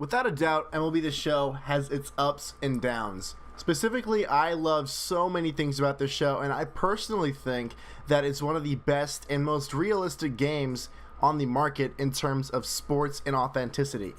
Without a doubt, MLB The Show has its ups and downs. Specifically, I love so many things about this show, and I personally think that it's one of the best and most realistic games on the market in terms of sports and authenticity.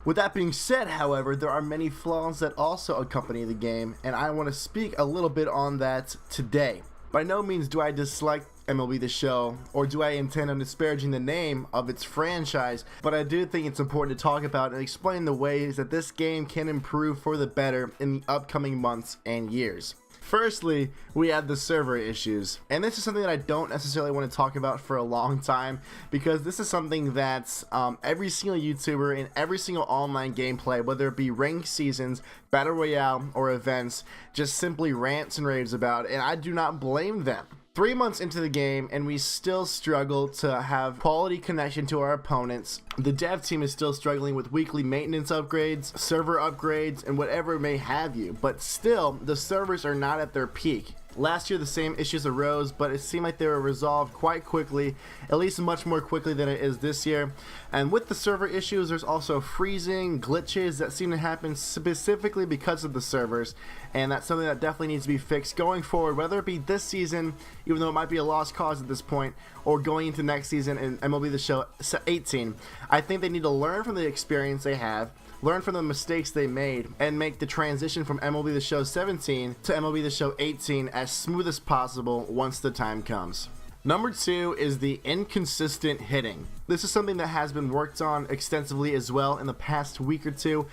With that being said, however, there are many flaws that also accompany the game, and I want to speak a little bit on that today. By no means do I dislike MLB The Show, or do I intend on disparaging the name of its franchise, but I do think it's important to talk about and explain the ways that this game can improve for the better in the upcoming months and years. Firstly, we have the server issues, and this is something that I don't necessarily want to talk about for a long time, because this is something that every single YouTuber in every single online gameplay, whether it be ranked seasons, battle royale, or events, just simply rants and raves about, and I do not blame them. 3 months into the game and we still struggle to have quality connection to our opponents. The dev team is still struggling with weekly maintenance upgrades, server upgrades, and whatever may have you, but still the servers are not at their peak. Last year the same issues arose, but it seemed like they were resolved quite quickly, at least much more quickly than it is this year. And with the server issues, there's also freezing, glitches that seem to happen specifically because of the servers, and that's something that definitely needs to be fixed going forward, whether it be this season, even though it might be a lost cause at this point, or going into next season in MLB The Show 18. I think they need to learn from the experience they have, learn from the mistakes they made, and make the transition from MLB The Show 17 to MLB The Show 18 as smooth as possible once the time comes. Number 2 is the inconsistent hitting. This is something that has been worked on extensively as well in the past week or two.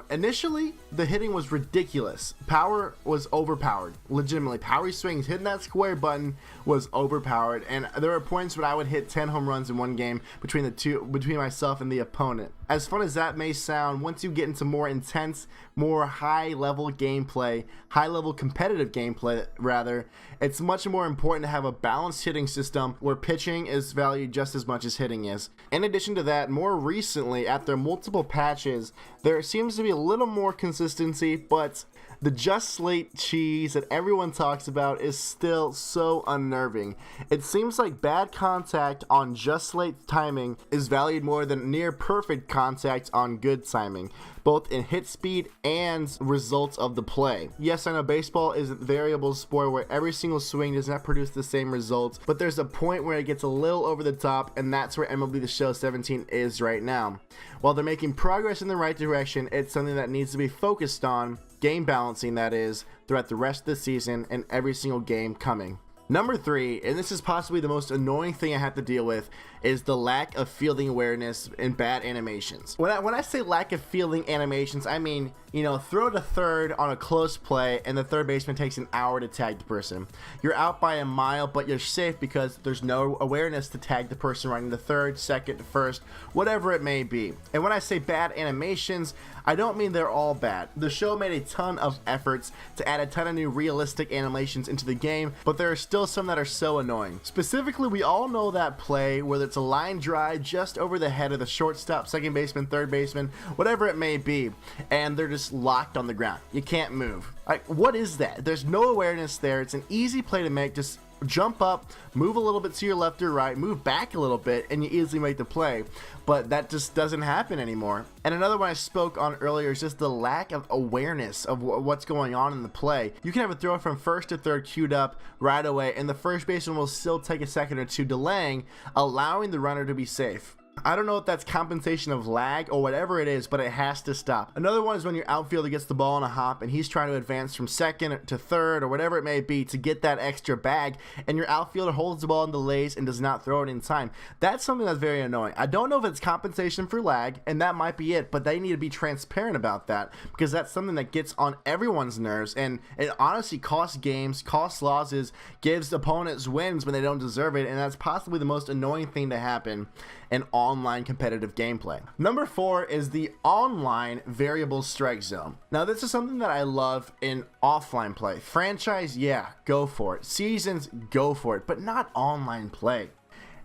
Initially, the hitting was ridiculous. Power was overpowered. Legitimately, power swings, hitting that square button was overpowered, and there were points when I would hit 10 home runs in one game between myself and the opponent. As fun as that may sound, once you get into more intense, more high-level gameplay, high-level competitive gameplay rather, it's much more important to have a balanced hitting system where pitching is valued just as much as hitting is. In addition to that, more recently, after multiple patches, there seems to be a little more consistency, but the just slate cheese that everyone talks about is still so unnerving. It seems like bad contact on just slate timing is valued more than near perfect contact on good timing, both in hit speed and results of the play. Yes, I know baseball is a variable sport where every single swing does not produce the same results, but there's a point where it gets a little over the top, and that's where MLB The Show 17 is right now. While they're making progress in the right direction, it's something that needs to be focused on, game balancing that is, throughout the rest of the season and every single game coming. Number 3, and this is possibly the most annoying thing I have to deal with, is the lack of fielding awareness and bad animations. When I say lack of fielding animations, I mean, throw to third on a close play and the third baseman takes an hour to tag the person. You're out by a mile, but you're safe because there's no awareness to tag the person running to third, second, first, whatever it may be. And when I say bad animations, I don't mean they're all bad. The show made a ton of efforts to add a ton of new realistic animations into the game, but there are still some that are so annoying. Specifically, we all know that play where it's a line drive just over the head of the shortstop, second baseman, third baseman, whatever it may be, and they're just locked on the ground. You can't move. What is that? There's no awareness there. It's an easy play to make. Just jump up, move a little bit to your left or right, move back a little bit, and you easily make the play. But that just doesn't happen anymore. And another one I spoke on earlier is just the lack of awareness of what's going on in the play. You can have a throw from first to third queued up right away, and the first baseman will still take a second or two delaying, allowing the runner to be safe. I don't know if that's compensation of lag or whatever it is, but it has to stop. Another one is when your outfielder gets the ball on a hop and he's trying to advance from second to third or whatever it may be to get that extra bag, and your outfielder holds the ball in delays and does not throw it in time. That's something that's very annoying. I don't know if it's compensation for lag, and that might be it, but they need to be transparent about that, because that's something that gets on everyone's nerves, and it honestly costs games, costs losses, gives opponents wins when they don't deserve it, and that's possibly the most annoying thing to happen in online competitive gameplay. Number 4 is the online variable strike zone. Now, this is something that I love in offline play. Franchise, yeah, go for it. Seasons, go for it, but not online play.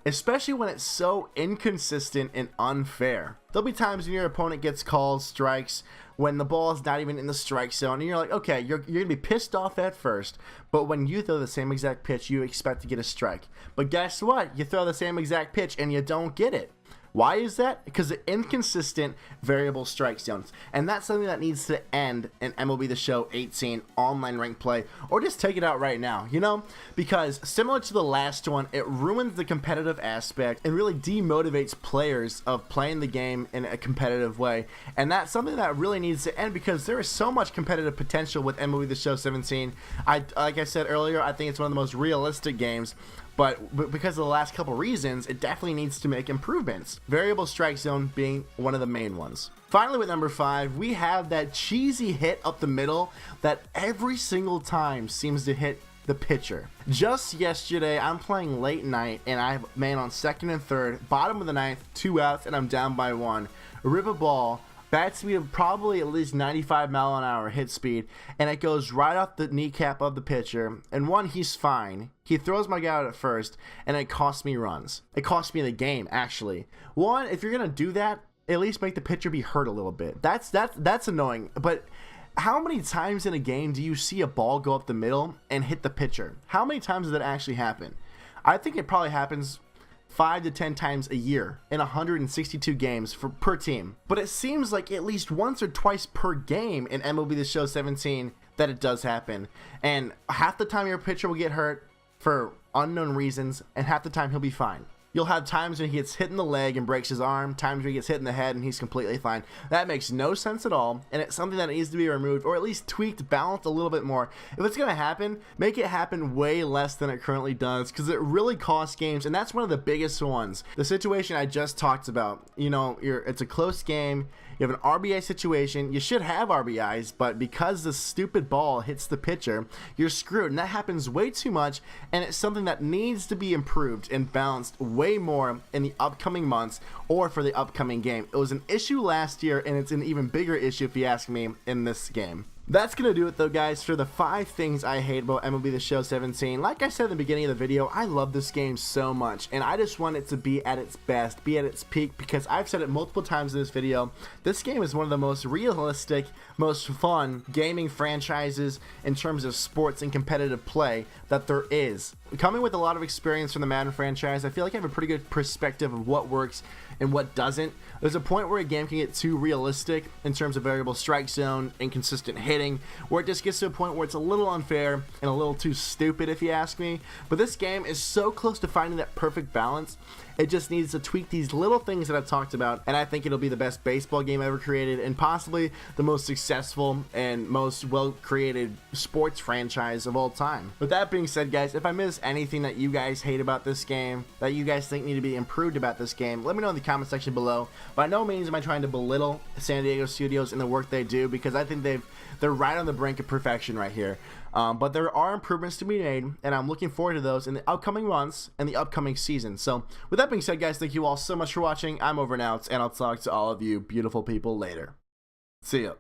Especially when it's so inconsistent and unfair. There'll be times when your opponent gets calls, strikes, when the ball is not even in the strike zone, and you're like, okay, you're gonna be pissed off at first, but when you throw the same exact pitch, you expect to get a strike. But guess what? You throw the same exact pitch and you don't get it. Why is that? Because of inconsistent variable strike zones. And that's something that needs to end in MLB The Show 18 online ranked play, or just take it out right now, you know? Because similar to the last one, it ruins the competitive aspect and really demotivates players of playing the game in a competitive way. And that's something that really needs to end, because there is so much competitive potential with MLB The Show 17. Like I said earlier, I think it's one of the most realistic games. But because of the last couple reasons, it definitely needs to make improvements. Variable strike zone being one of the main ones. Finally, with number 5, we have that cheesy hit up the middle that every single time seems to hit the pitcher. Just yesterday, I'm playing late night and I have man on second and third, bottom of the ninth, 2 outs, and I'm down by 1. Rip a ball. Bat speed of probably at least 95-mile-an-hour hit speed, and it goes right off the kneecap of the pitcher. And one, he's fine. He throws my guy out at first, and it costs me runs. It costs me the game, actually. One, if you're gonna do that, at least make the pitcher be hurt a little bit. That's annoying. But how many times in a game do you see a ball go up the middle and hit the pitcher? How many times does that actually happen? I think it probably happens 5 to 10 times a year in 162 games per team. But it seems like at least once or twice per game in MLB The Show 17 that it does happen. And half the time your pitcher will get hurt for unknown reasons, and half the time he'll be fine. You'll have times when he gets hit in the leg and breaks his arm, times when he gets hit in the head and he's completely fine. That makes no sense at all, and it's something that needs to be removed, or at least tweaked, balanced a little bit more. If it's going to happen, make it happen way less than it currently does, because it really costs games, and that's one of the biggest ones. The situation I just talked about, you know, it's a close game, you have an RBI situation, you should have RBIs, but because the stupid ball hits the pitcher, you're screwed, and that happens way too much, and it's something that needs to be improved and balanced way more in the upcoming months or for the upcoming game. It was an issue last year, and it's an even bigger issue, if you ask me, in this game. That's going to do it though, guys, for the 5 things I hate about MLB The Show 17. Like I said in the beginning of the video, I love this game so much, and I just want it to be at its best, be at its peak, because I've said it multiple times in this video. This game is one of the most realistic, most fun gaming franchises in terms of sports and competitive play that there is. Coming with a lot of experience from the Madden franchise, I feel like I have a pretty good perspective of what works and what doesn't. There's a point where a game can get too realistic in terms of variable strike zone, inconsistent hitting, where it just gets to a point where it's a little unfair and a little too stupid, if you ask me. But this game is so close to finding that perfect balance. It just needs to tweak these little things that I've talked about, and I think it'll be the best baseball game ever created, and possibly the most successful and most well-created sports franchise of all time. With that being said, guys, if I missed anything that you guys hate about this game, that you guys think need to be improved about this game, let me know in the comment section below. By no means am I trying to belittle San Diego Studios and the work they do, because I think they're right on the brink of perfection right here. But there are improvements to be made, and I'm looking forward to those in the upcoming months and the upcoming season. So with that being said, guys, thank you all so much for watching. I'm over and out, and I'll talk to all of you beautiful people later. See ya.